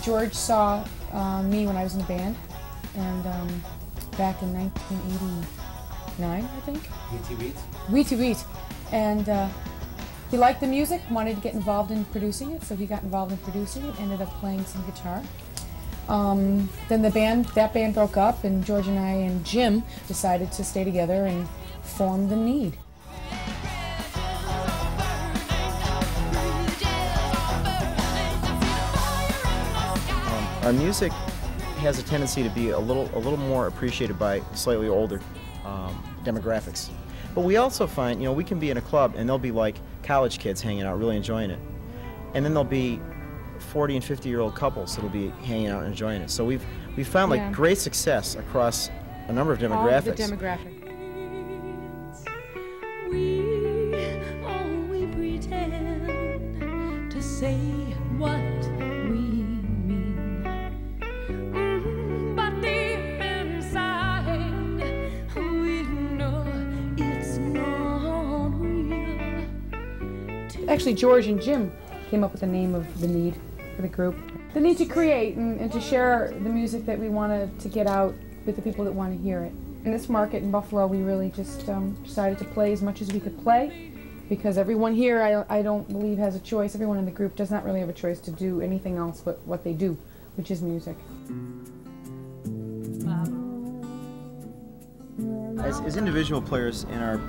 George saw me when I was in the band, and back in 1989, I think. We Two Beats. And he liked the music, wanted to get involved in producing it, so he got involved in producing it, ended up playing some guitar. Then that band broke up, and George and I and Jim decided to stay together and form The Need. Our music has a tendency to be a little more appreciated by slightly older demographics. But we also find, we can be in a club and there'll be like college kids hanging out, really enjoying it. And then there'll be 40 and 50-year-old couples that'll be hanging out and enjoying it. So we've found like great success across a number of demographics. All the demographics. We pretend to say what we mean, but deep inside we know it's not real. Actually, George and Jim came up with the name of The Need for the group. The need to create and to share the music that we wanted to get out with the people that want to hear it. In this market in Buffalo, we really just decided to play as much as we could play, because everyone here, I don't believe, has a choice. Everyone in the group does not really have a choice to do anything else but what they do, which is music. As individual players in our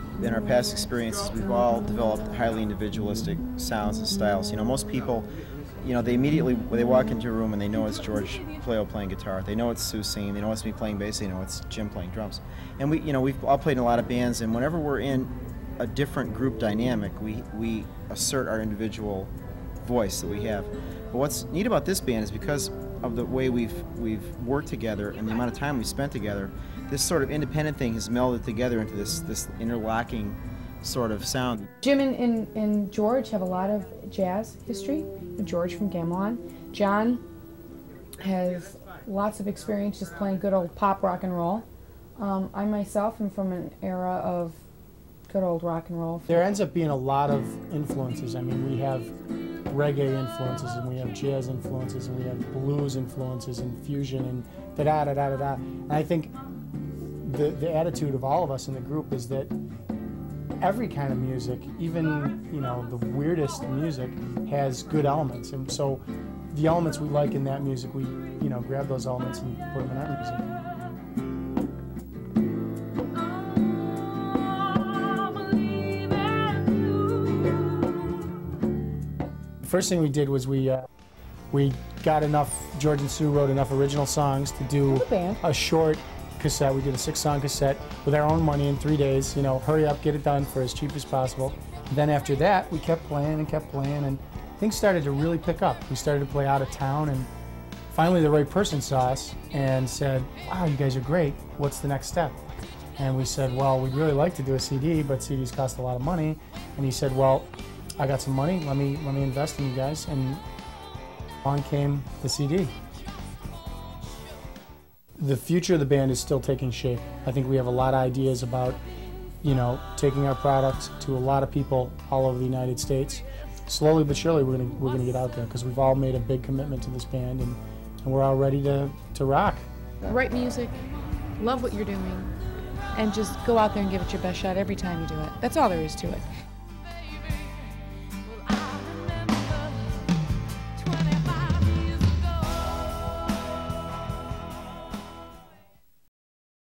past experiences, we've all developed highly individualistic sounds and styles. Most people, they immediately, when they walk into a room and they know it's George Puleo playing guitar, they know it's Sue singing, they know it's me playing bass, they know it's Jim playing drums. And we've all played in a lot of bands, and whenever we're in a different group dynamic, we assert our individual voice that we have. But what's neat about this band is because of the way we've worked together and the amount of time we've spent together, this sort of independent thing has melded together into this interlocking sort of sound. Jim and George have a lot of jazz history. George from Gamelon. John has lots of experience just playing good old pop rock and roll. I myself am from an era of good old rock and roll. There ends up being a lot of influences. I mean, we have reggae influences, and we have jazz influences, and we have blues influences, and fusion, and da-da-da-da-da-da. And I think the attitude of all of us in the group is that every kind of music, even the weirdest music, has good elements. And so the elements we like in that music, we grab those elements and put them in our music. The first thing we did was we got enough, George and Sue wrote enough original songs to do a short cassette. We did a 6-song cassette with our own money in 3 days. Hurry up, get it done for as cheap as possible. And then after that, we kept playing, and things started to really pick up. We started to play out of town, and finally the right person saw us and said, "Wow, you guys are great. What's the next step?" And we said, "Well, we'd really like to do a CD, but CDs cost a lot of money." And he said, "Well, I got some money. Let me invest in you guys." And on came the CD. The future of the band is still taking shape. I think we have a lot of ideas about, taking our products to a lot of people all over the United States. Slowly but surely, we're gonna get out there, because we've all made a big commitment to this band, and we're all ready to rock. Write music, love what you're doing, and just go out there and give it your best shot every time you do it. That's all there is to it.